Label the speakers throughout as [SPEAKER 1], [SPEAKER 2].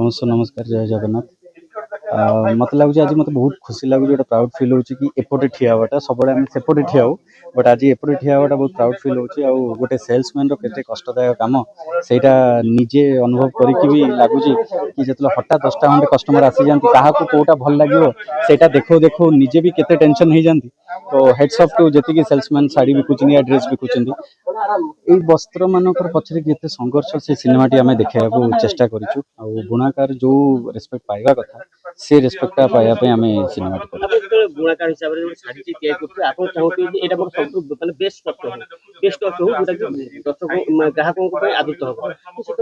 [SPEAKER 1] नमस्कार जय जगन्नाथ। मत लगुच आज मत बहुत खुशी लगुच गोटे प्राउड फिल हो कि एपटे ठिया हवाटा सब सेपटे ठिया हो बट आज एपटे ठिया हवाटा बहुत प्राउड फिल हो गोटे सेल्समैन के कष्टदायक कम से निजे अनुभव करके भी लगुच कि जो हठात 10टा खंडे कस्टमर आसी जाती क्या कौटा भल लगे से देखो देखो निजे भी केते टेंशन हो जाती। तो हेड्स अफ टू जी सेल्समैन शाढ़ी बिकुचंदी या ड्रेस बिकुचंदी ये वस्त्र मानकर पछरे केते संघर्ष से सिनेमाटी आम देखा चेष्टा करूँ बुणाकार जो रेस्पेक्ट पाइबा कथा से रेस्पेक्टा पाइबा आम सिनेमा
[SPEAKER 2] बुणाकार हिसाब से शाढ़ी तैयार करते आप चाहते ये मोर सब माने बेस्ट कष्ट हो जोटा कि दर्शक ग्राहकों आदृत हम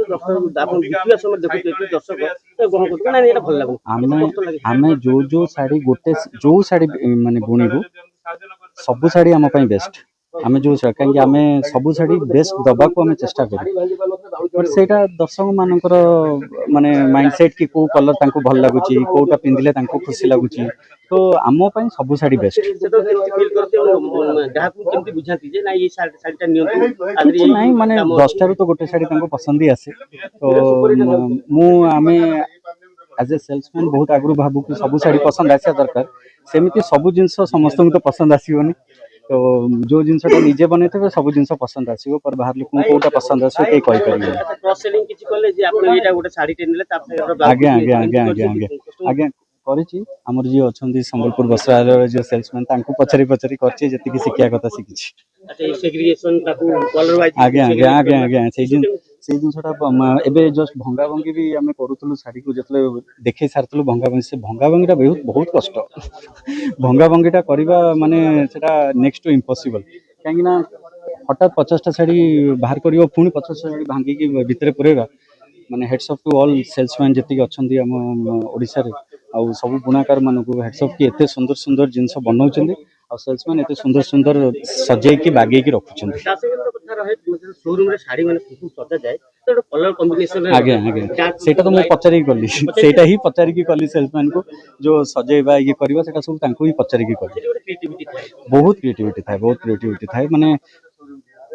[SPEAKER 2] दर्शक आप देखा समय देखुए दर्शक ग्रहण करते ना ये भल लगे
[SPEAKER 1] आम जो शाढ़ी गोटे जो शाढ़ी माने बुणीबू सबू शाढ़ी आम बेस्ट आम जो कहीं आम सबू शाढ़ी बेस्ट दबा को आम चेष्टा कर से दर्शक मानकर माने माइंडसेट कि कौ कलर तांको भल लगुच कौटा पिंधिले तांको खुशी लगुच तो आम सबू शाढ़ी बेस्ट किसी ना माने 10 तो गोटे शाढ़ी पसंद ही आसे तो मु आम एज ए सेल्समैन बहुत आगु भावु कि सबू शाढ़ी पसंद आसा दरकार सेमती सबू जिनस समस्त तो पसंद आसोनी तो जो जिनसा निजे बन सब जिन पसंद आसो पर बाहर लोक कौटा पसंद आसो कई आज्ञा आज्ञा आज्ञा आज्ञा आज्ञा आज्ञा करमर जी अच्छा संबलपुर वस्त्रालय जो सेल्समैन पचारि पचारि कर शिक्षा कथा शिखी आज्ञा आज्ञा आज्ञा आज्ञा से जिनसा एवं जस्ट भंगा भंगी भी आम करूँ शाढ़ी को जो देखे सारी भंगा भंगी से भंगा भंगीटा बहुत बहुत कष्ट भंगा भंगीटा करवा माने नेक्स्ट टू इम्पॉसिबल कहीं हठात 50टा शाढ़ी बाहर कर पुणी 50टा शाढ़ी भांगिकी भितर पुरेगा माने hats off to all salesman जी अच्छा आम ओडिशा रे आउ सब बुणाकार मानक हेड्स अफ कि एते सुंदर सुंदर जिनस बनाऊं और सेल्समैन एते सुंदर सुंदर सजेकी बागेकी रखुं। आज्ञा आज्ञा से तो मुझे पचारिक गली से ही पचारिकी कली सेल्समैन को जो सजेबा ये करवा सब ही पचारिकी कली बहुत क्रिएटिविटी थाए माने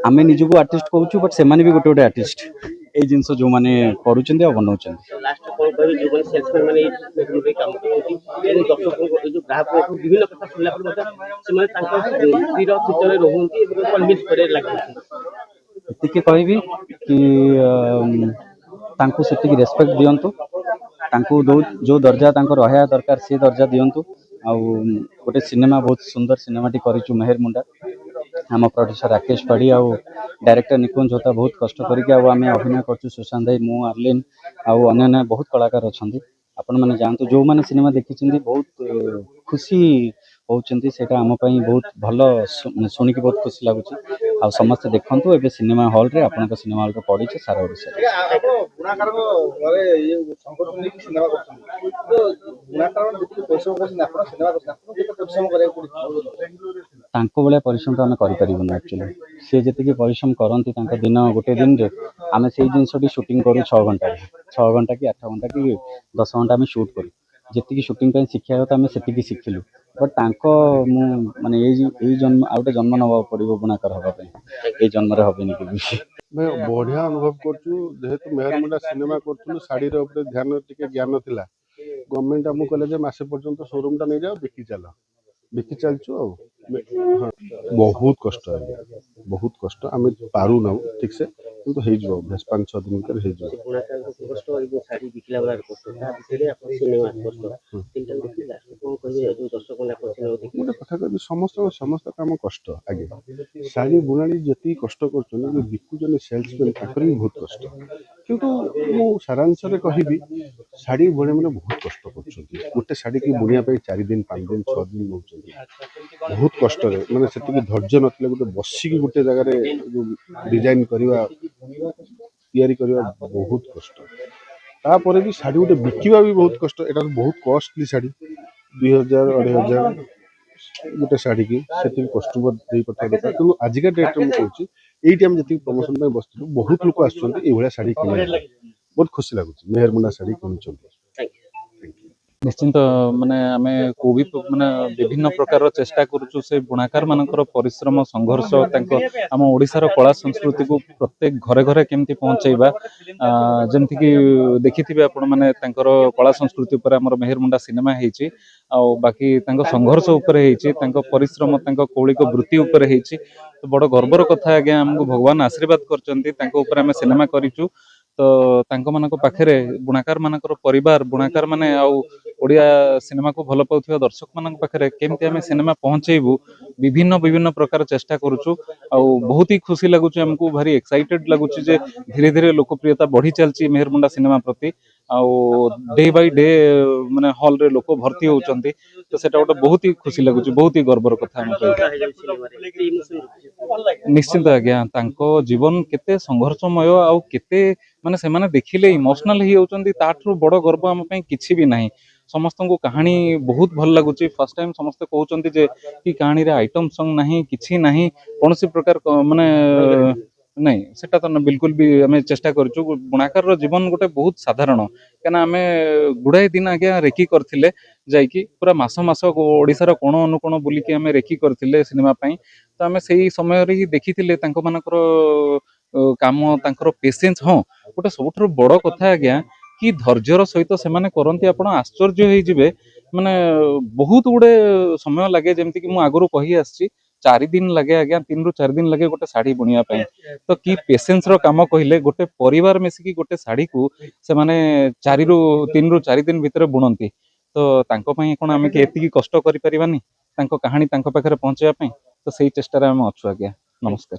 [SPEAKER 1] आम निजक आर्टिस्ट कहूँ बट से भी गोटे गोटे आर्टिस्ट ये जिन जो मैंने करुँच बनाऊँ एति कहबी कि से रेस्पेक्ट दिंतु जो दर्जा रहा दरकार से दर्जा दिंतु आ गोटे सिनेमा बहुत सुंदर सिनेमाटी करूँ मेहर मुंडा आम प्रोड्यूसर राकेश पाढ़ी आ डायरेक्टर निकुंज होता बहुत कष्ट करके आम अभिनय कर सुशांत भाई मु आर्लिन आन्य बहुत कलाकार अच्छा आपण मैंने जानतु जो मैंने सिनेमा देखी बहुत खुशी होती से बहुत भल शुणिक बहुत खुशी लगुच आ समस्त देखु ए सिनेमा हॉल रे आपन सिनेमा हॉल पड़ी सारा भाया परिश्रम तो आम करें एक्चुअली सी जी परिश्रम करती दिन गोटे दिन आम से जिन शूटिंग करूँ 6 घंटा 6 घंटा कि 8 घंटा कि 10 घंटा आम शूट करूँ जी शूटिंग शिक्षा था आम से शिखिलु बट माने जन्म आ गए जन्म नवा पड़ो बुणाकार हाँपी जन्म हेनी कि
[SPEAKER 3] मैं बढ़िया अनुभव करेतु मेहर मुंडा सिनेमा करूँ शाढ़ी ध्यान टे ज्ञान था गवर्नमेंट आमको कहले मसे पर्यंत शोरूम टा नहीं जाओ बिकी चलचु हाँ बहुत कष्ट है बहुत कष्ट आम पारू ना ठीक से किंतु हो 5-6 दिन भर गोटे कथा कह समस्त कम कष्ट आगे शाढ़ी बुणाणी जी कष्ट कर बिकुचन सेल्समैन भी बहुत कष्ट किंतु मु सारांश कहबी शाढ़ी बुणे मैंने बहुत कष्ट कर गोटे शाढ़ी की बुणिया 4 दिन 5 दिन 6 दिन नौ बहुत कष्ट माने से धैर्य नथिले गोटे बसिकी गोटे जगह डिजाइन करवा तैयारी करवा बहुत कष्ट तापर भी शाढ़ी गोटे बिकवा भी बहुत कष्ट एटा बहुत कॉस्टली शाढ़ी 2000-2500 गोटे शाढ़ी की से कस्टमर दे पठा दरकार कि आजिका डेट में कहूँ ये आम जी प्रमोशन बस बहुत लोग आसुँच शाढ़ी किन बहुत खुशी लगुच मेहर मुंडा शाढ़ी किनुंट।
[SPEAKER 4] निश्चिंत माने आमे को भी माने विभिन्न प्रकार चेष्टा करूछु से बुणाकार मानकर परिश्रम संघर्ष तांको आम ओडिसार कला संस्कृति को प्रत्येक घरे घरे केमती पहुंचेबा जेमति कि देखिथिबे आपण माने तांकर कला संस्कृति ऊपर हमर मेहरमुंडा सिनेमा हेछि आ बाकी तांको संघर्ष ऊपर हेछि तांको परिश्रम तांको कौलिक वृत्ति ऊपर हेछि तो बड़ गर्वर कथा आज्ञा हमको भगवान आशीर्वाद करचंती तांको ऊपर आमे सिनेमा करिचु तो तांको मानको पाखरे बुणाकार मानकर परिवार बुणाकार माने आउ ओडिया सिनेमा को भल पाउथिबा दर्शक मानक पाखरे केमती आमे सिनेमा पहुंचेबू विभिन्न विभिन्न प्रकार चेष्टा करूछु आ बहुत ही खुशी लगुच हमको भारी एक्साइटेड लगुच जे धीरे धीरे लोकप्रियता बढ़ी चलची मेहरमुंडा सिनेमा प्रति आउ डे बाय डे माने हॉल रे लोक भर्ती होउचंती तो सेटा गोटे बहुत ही खुशी लगुच बहुत ही गर्वर कथा निश्चिंत आज्ञा तांको जीवन केते संघर्षमय आउ केते माने से माने देखिले इमोशनल ही होउचंती ताठरू बड़ गर्व हम पई किछि भी नाही समस्त को कहानी बहुत भल लगुच फर्स्ट टाइम समस्त कहते जे कि कहानी रे आइटम सॉन्ग नहीं किछि नहीं कौन सी प्रकार माने नहीं सेटा तो बिल्कुल भी आम चेष्टा करूँ बुणाकार जीवन गोटे बहुत साधारण क्या आम गुड़ाए दिन आज्ञा रेकी करथिले जाइकी पूरा मास मास ओडिशार कोण अनुकोण बुलिकी आम रेकी करथिले सिनेमा पई तो आम से समय ही देखी मानकर काम तांकर पेशेंस हाँ गोटे सबुठ बड़ कथा आज्ञा कि धैर्यर सहित से करती आप आश्चर्य होइजिबे माने बहुत गुड़े समय लगे जमती कि आगु कही आसी 4 दिन लगे आज्ञा 3 ରୁ 4 दिन लगे गोटे शाढ़ी बुनिया तो कि पेशेंस रो काम कहले गोटे परिवार मिसिकी गोटे शाढ़ी को से माने 3 ରୁ 4 दिन भितर बुणंती तो तांको पई कोन आमे के एतिकी कष्ट करि परिबानी तांको कहानी तांको पाखरे पहुंचेबा पई तो सेही चेष्टा रे हम अछु आज्ञा नमस्कार।